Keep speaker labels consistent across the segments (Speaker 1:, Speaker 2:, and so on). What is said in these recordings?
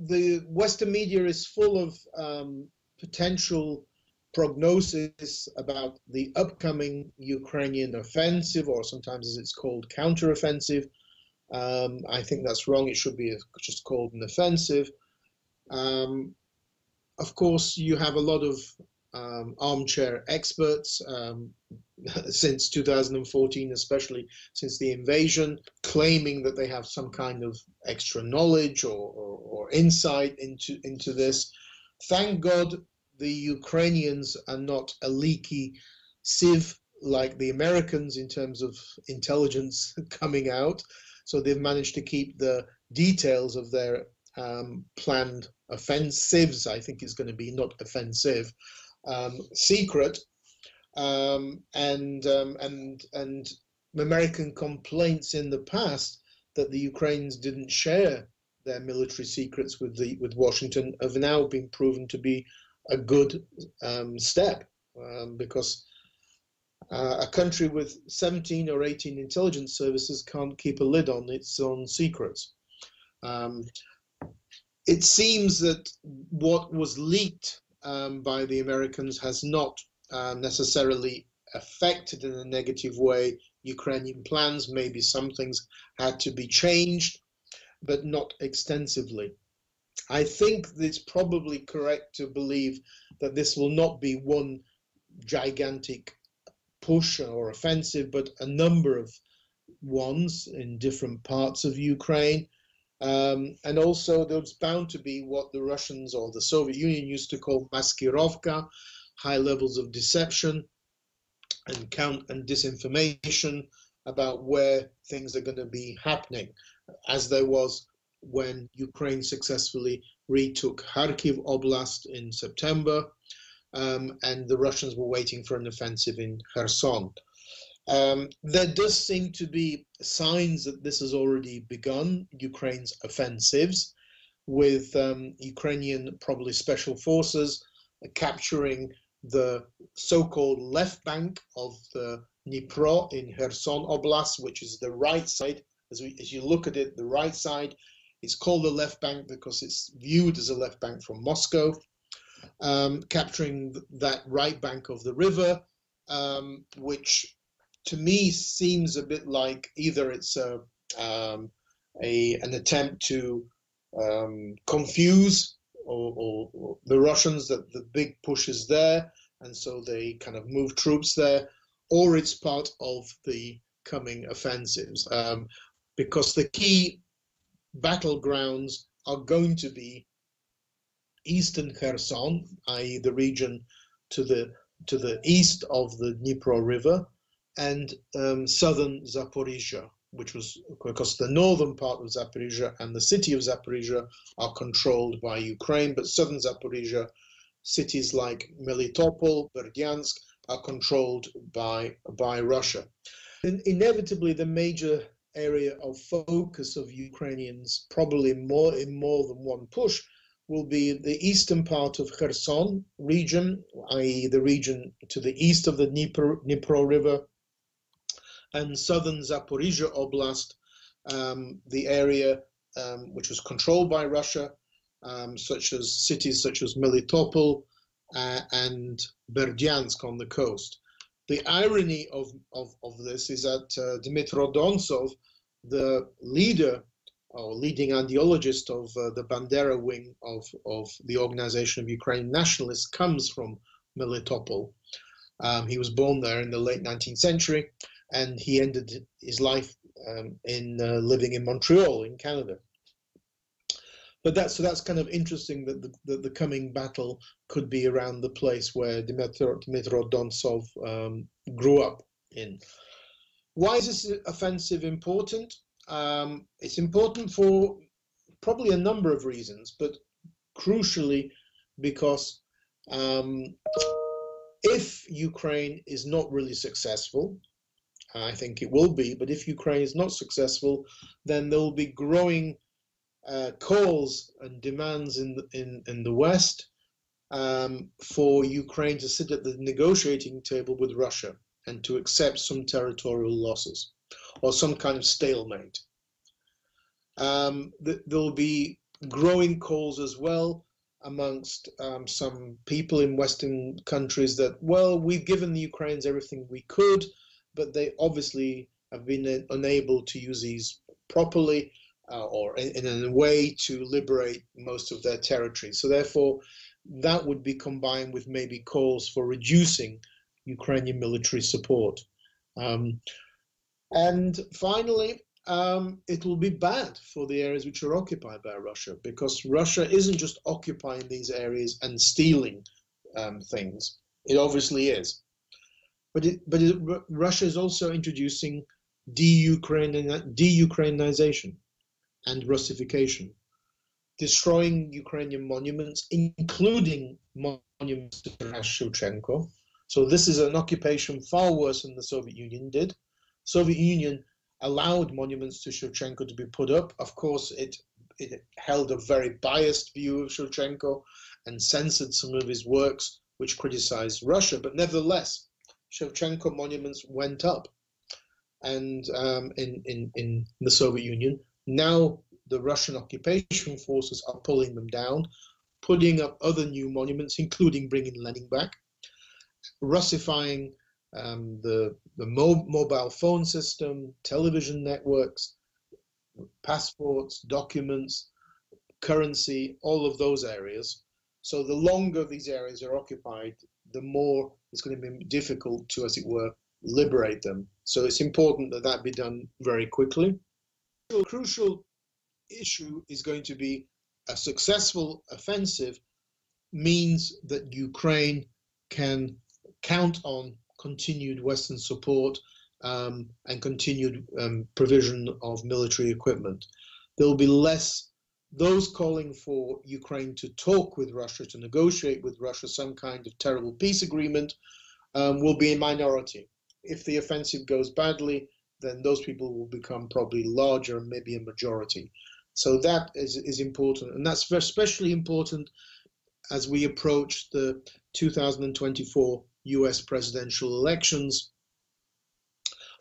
Speaker 1: the Western media is full of potential prognosis about the upcoming Ukrainian offensive, or sometimes as it's called, counteroffensive. I think that's wrong. It should be just called an offensive. Of course, you have a lot of armchair experts since 2014, especially since the invasion, claiming that they have some kind of extra knowledge or insight into this. Thank God the Ukrainians are not a leaky sieve like the Americans in terms of intelligence coming out. So they've managed to keep the details of their planned offensives, I think it's going to be, not offensive, secret. And American complaints in the past that the Ukrainians didn't share their military secrets with Washington have now been proven to be a good step, because a country with 17 or 18 intelligence services can't keep a lid on its own secrets. It seems that what was leaked by the Americans has not necessarily affected in a negative way Ukrainian plans. Maybe some things had to be changed, but not extensively. I think it's probably correct to believe that this will not be one gigantic push or offensive, but a number of ones in different parts of Ukraine. And also there's bound to be what the Russians or the Soviet Union used to call maskirovka, high levels of deception and disinformation about where things are going to be happening, as there was when Ukraine successfully retook Kharkiv Oblast in September, and the Russians were waiting for an offensive in Kherson. There does seem to be signs that this has already begun, Ukraine's offensives, with Ukrainian, probably special forces, capturing the so-called left bank of the Dmytro in Kherson Oblast, which is the right side. As you look at it, the right side, it's called the left bank because it's viewed as a left bank from Moscow. Capturing that right bank of the river, which to me seems a bit like either it's an attempt to confuse or the Russians that the big push is there, and so they kind of move troops there, or it's part of the coming offensives, because the key battlegrounds are going to be eastern Kherson, i.e. the region to the east of the Dnipro River, and southern Zaporizhia, which was, because the northern part of Zaporizhia and the city of Zaporizhia are controlled by Ukraine, but southern Zaporizhia, cities like Melitopol, Berdyansk, are controlled by Russia. And inevitably, the major area of focus of Ukrainians, probably in more than one push, will be the eastern part of Kherson region, i.e. the region to the east of the Dnipro River, and southern Zaporizhia Oblast, the area which was controlled by Russia, such as cities such as Melitopol and Berdyansk on the coast. The irony of this is that Dmytro Dontsov, the leader or leading ideologist of the Bandera wing of the Organization of Ukrainian Nationalists, comes from Melitopol. He was born there in the late 19th century, and he ended his life in living in Montreal in Canada. But that's kind of interesting that the coming battle could be around the place where Dmytro Dontsov grew up in. Why is this offensive important? It's important for probably a number of reasons, but crucially because if Ukraine is not really successful, I think it will be, but if Ukraine is not successful, then there will be growing calls and demands in the West for Ukraine to sit at the negotiating table with Russia and to accept some territorial losses or some kind of stalemate. There will be growing calls as well amongst some people in Western countries that, well, we've given the Ukrainians everything we could, but they obviously have been unable to use these properly or in a way to liberate most of their territory. So therefore, that would be combined with maybe calls for reducing Ukrainian military support. And finally, it will be bad for the areas which are occupied by Russia, because Russia isn't just occupying these areas and stealing things. It obviously is. But Russia is also introducing de-Ukrainization and Russification, destroying Ukrainian monuments, including monuments to Taras Shevchenko. So this is an occupation far worse than the Soviet Union did. Soviet Union allowed monuments to Shevchenko to be put up. Of course, it held a very biased view of Shevchenko and censored some of his works which criticized Russia, but nevertheless, Shevchenko monuments went up and in the Soviet Union. Now the Russian occupation forces are pulling them down, putting up other new monuments, including bringing Lenin back, Russifying the mobile phone system, television networks, passports, documents, currency, all of those areas. So the longer these areas are occupied, the more it's going to be difficult to, as it were, liberate them. So it's important that that be done very quickly. A crucial issue is going to be a successful offensive means that Ukraine can count on continued Western support and continued provision of military equipment. There will be less those calling for Ukraine to talk with Russia, to negotiate with Russia some kind of terrible peace agreement, will be a minority. If the offensive goes badly, then those people will become probably larger and maybe a majority. So that is important, and that's especially important as we approach the 2024 US presidential elections,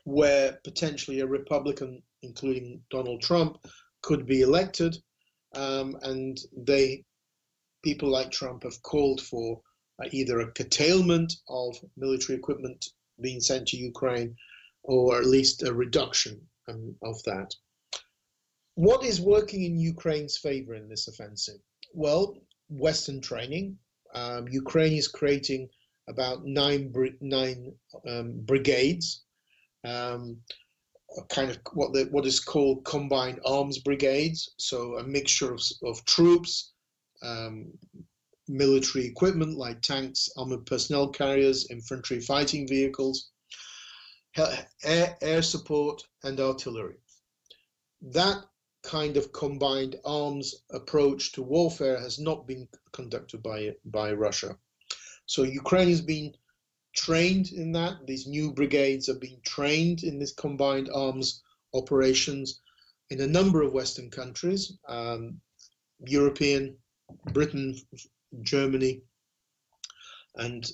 Speaker 1: where potentially a Republican, including Donald Trump, could be elected, and people like Trump have called for either a curtailment of military equipment being sent to Ukraine, or at least a reduction of that. What is working in Ukraine's favor in this offensive? Well, Western training. Ukraine is creating about nine brigades, kind of what is called combined arms brigades. So a mixture of troops, military equipment like tanks, armored personnel carriers, infantry fighting vehicles, air support, and artillery. That kind of combined arms approach to warfare has not been conducted by Russia. So Ukraine has been trained in that. These new brigades are being trained in this combined arms operations in a number of Western countries, European, Britain, Germany, and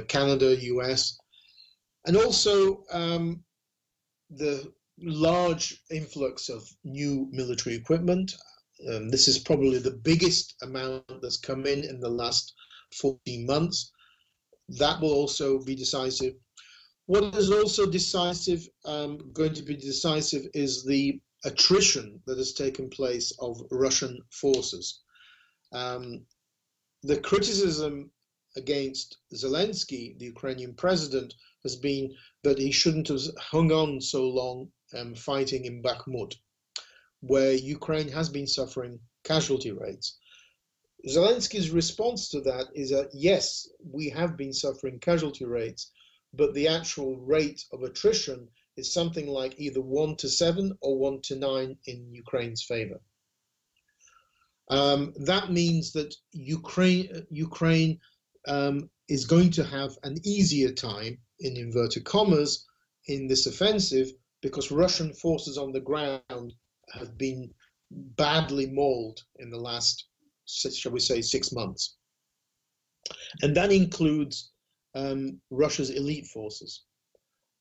Speaker 1: Canada, US, and also the large influx of new military equipment. This is probably the biggest amount that's come in the last 14 months. That will also be decisive. What is also decisive, going to be decisive, is the attrition that has taken place of Russian forces. The criticism against Zelensky, the Ukrainian president, has been that he shouldn't have hung on so long fighting in Bakhmut, where Ukraine has been suffering casualty rates. Zelensky's response to that is that, yes, we have been suffering casualty rates, but the actual rate of attrition is something like either 1-7 or 1-9 in Ukraine's favor. That means that Ukraine is going to have an easier time, in inverted commas, in this offensive, because Russian forces on the ground have been badly mauled in the last, shall we say, 6 months. And that includes Russia's elite forces.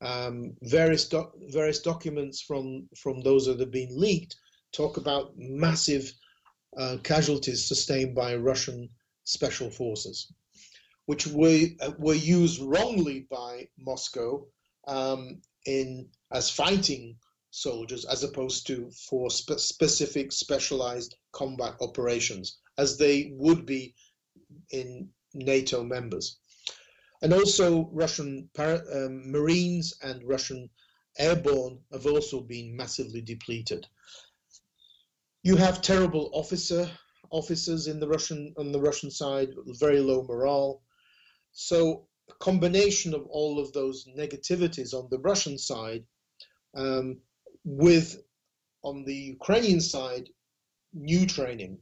Speaker 1: Various documents from those that have been leaked talk about massive casualties sustained by Russian special forces, which were used wrongly by Moscow as fighting soldiers, as opposed to for specific specialized combat operations, as they would be in NATO members. And also Russian Marines and Russian airborne have also been massively depleted. You have terrible officers on the Russian side, very low morale. So a combination of all of those negativities on the Russian side, with on the Ukrainian side, new training,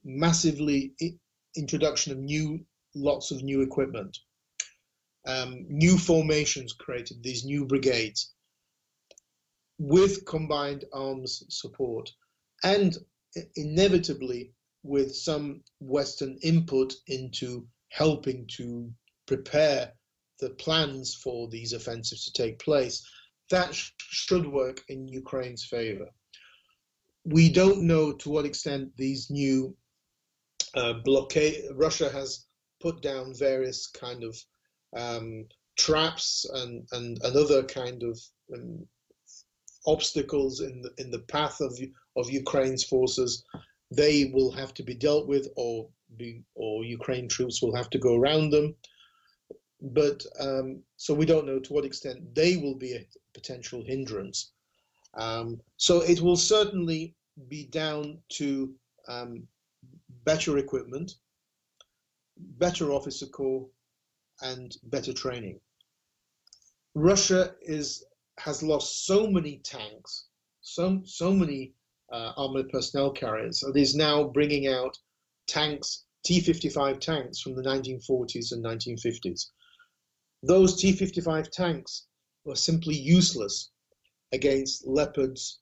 Speaker 1: massively introduction of lots of new equipment, new formations created, these new brigades, with combined arms support, and inevitably with some Western input into helping to prepare the plans for these offensives to take place. That should work in Ukraine's favor. We don't know to what extent these new blockade, Russia has put down various kind of traps and other kind of obstacles in the path of Ukraine's forces. They will have to be dealt with, or Ukraine troops will have to go around them. But so we don't know to what extent they will be a potential hindrance. So it will certainly be down to better equipment, better officer corps, and better training. Russia has lost so many tanks, so many armored personnel carriers. It is now bringing out tanks, T-55 tanks from the 1940s and 1950s. Those T-55 tanks were simply useless against Leopards,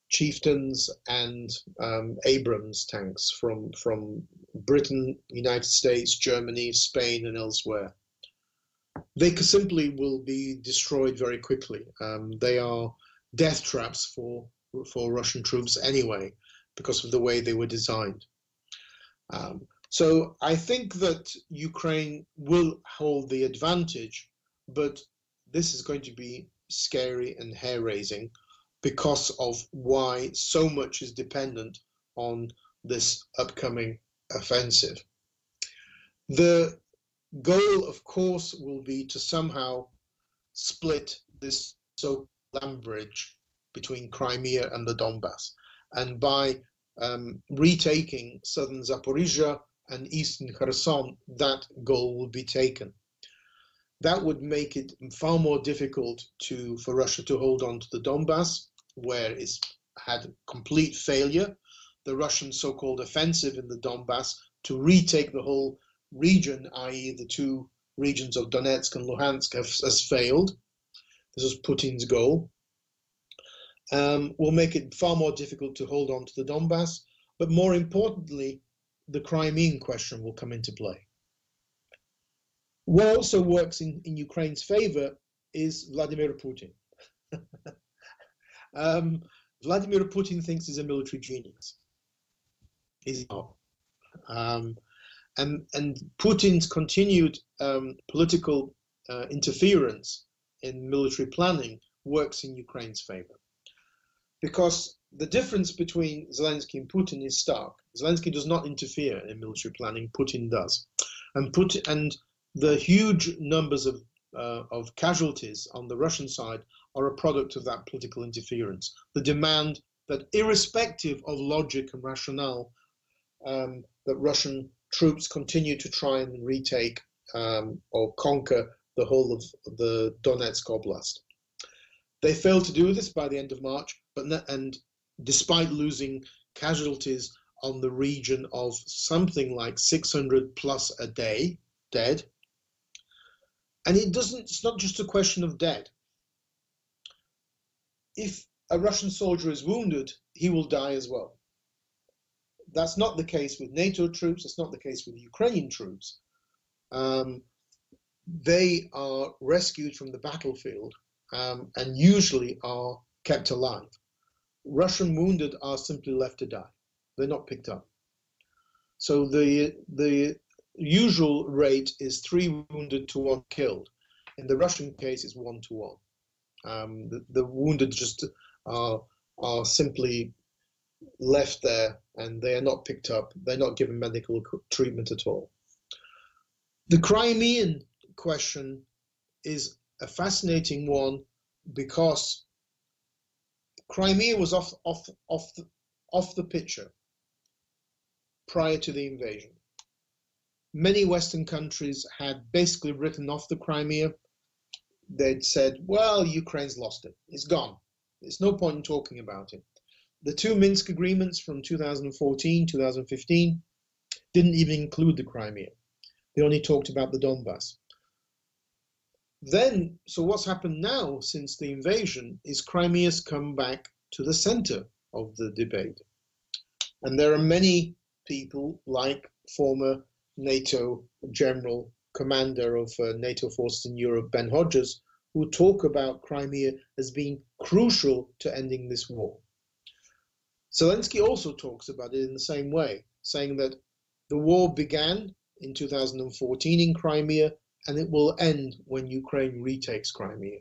Speaker 1: Chieftains, and Abrams tanks from Britain, United States, Germany, Spain, and elsewhere. They simply will be destroyed very quickly. They are death traps for Russian troops anyway, because of the way they were designed. So I think that Ukraine will hold the advantage, but this is going to be scary and hair-raising because of why so much is dependent on this upcoming offensive. The goal, of course, will be to somehow split this so-called land bridge between Crimea and the Donbass, and by retaking southern Zaporizhia and eastern Kherson, that goal will be taken. That would make it far more difficult for Russia to hold on to the Donbass, where it's had complete failure. The Russian so-called offensive in the Donbass to retake the whole region, i.e. the two regions of Donetsk and Luhansk, has failed. This is Putin's goal. Will make it far more difficult to hold on to the Donbass, but more importantly, the Crimean question will come into play. What also works in Ukraine's favor is Vladimir Putin. Vladimir Putin thinks he's a military genius. He's not. And Putin's continued political interference in military planning works in Ukraine's favor. Because the difference between Zelensky and Putin is stark. Zelensky does not interfere in military planning, Putin does. And the huge numbers of casualties on the Russian side are a product of that political interference. The demand that, irrespective of logic and rationale, that Russian troops continue to try and retake or conquer the whole of the Donetsk Oblast. They failed to do this by the end of March, and despite losing casualties on the region of something like 600 plus a day dead. And it's not just a question of dead. If a Russian soldier is wounded, he will die as well. That's not the case with NATO troops. It's not the case with Ukrainian troops. They are rescued from the battlefield and usually are kept alive. Russian wounded are simply left to die. They're not picked up. So the usual rate is 3 wounded to 1 killed. In the Russian case, it's 1 to 1. The wounded just are simply left there, and they are not picked up. They're not given medical treatment at all. The Crimean question is a fascinating one because Crimea was off the picture prior to the invasion. Many Western countries had basically written off the Crimea. They'd said, well, Ukraine's lost it. It's gone. There's no point in talking about it. The 2 Minsk agreements from 2014, 2015 didn't even include the Crimea. They only talked about the Donbass. Then, so what's happened now since the invasion is Crimea's come back to the center of the debate. And there are many people like former NATO general commander of NATO forces in Europe, Ben Hodges, who talk about Crimea as being crucial to ending this war. Zelensky also talks about it in the same way, saying that the war began in 2014 in Crimea, and it will end when Ukraine retakes Crimea.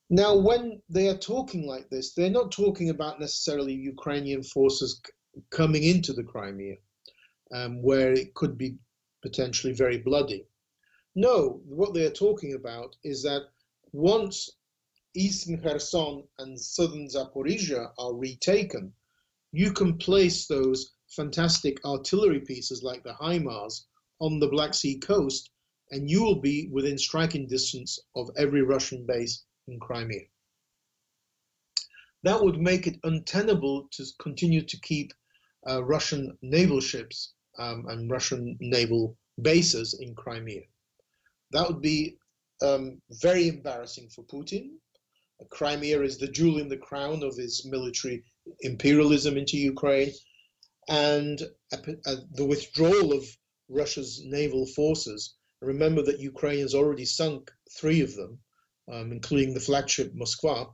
Speaker 1: Now, when they are talking like this, they're not talking about necessarily Ukrainian forces coming into the Crimea, where it could be potentially very bloody. No, what they are talking about is that once eastern Kherson and southern Zaporizhia are retaken, you can place those fantastic artillery pieces like the HIMARS on the Black Sea coast, and you will be within striking distance of every Russian base in Crimea. That would make it untenable to continue to keep Russian naval ships and Russian naval bases in Crimea. That would be very embarrassing for Putin. Crimea is the jewel in the crown of his military imperialism into Ukraine, and the withdrawal of Russia's naval forces. Remember that Ukraine has already sunk 3 of them, including the flagship Moskva.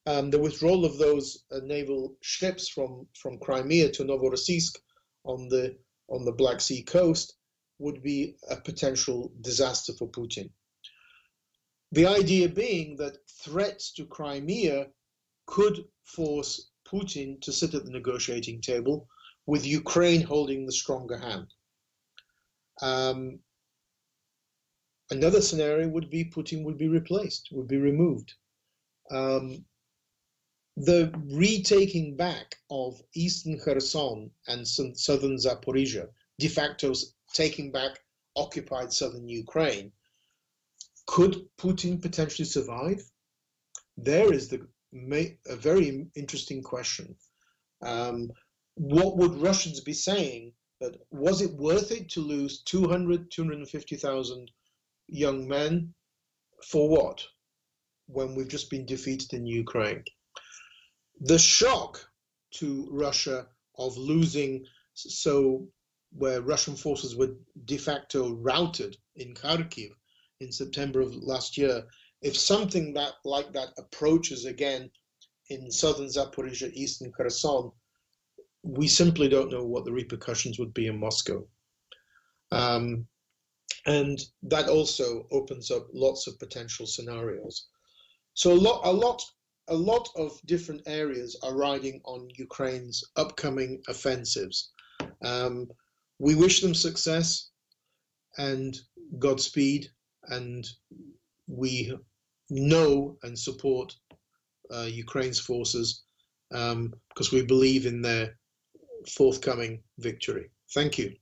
Speaker 1: The withdrawal of those naval ships from Crimea to Novorossiysk on the Black Sea coast would be a potential disaster for Putin. The idea being that threats to Crimea could force Putin to sit at the negotiating table, with Ukraine holding the stronger hand. Another scenario would be Putin would be replaced, would be removed. The retaking back of eastern Kherson and southern Zaporizhia, de facto taking back occupied southern Ukraine, could Putin potentially survive? There is a very interesting question. What would Russians be saying? That was it worth it to lose 250,000 young men for what? When we've just been defeated in Ukraine. The shock to Russia of losing, where Russian forces were de facto routed in Kharkiv in September of last year, if something like that approaches again in southern Zaporizhia, eastern Kherson, we simply don't know what the repercussions would be in Moscow. And that also opens up lots of potential scenarios. So a lot of different areas are riding on Ukraine's upcoming offensives. We wish them success and Godspeed, and we know and support Ukraine's forces because we believe in their forthcoming victory. Thank you.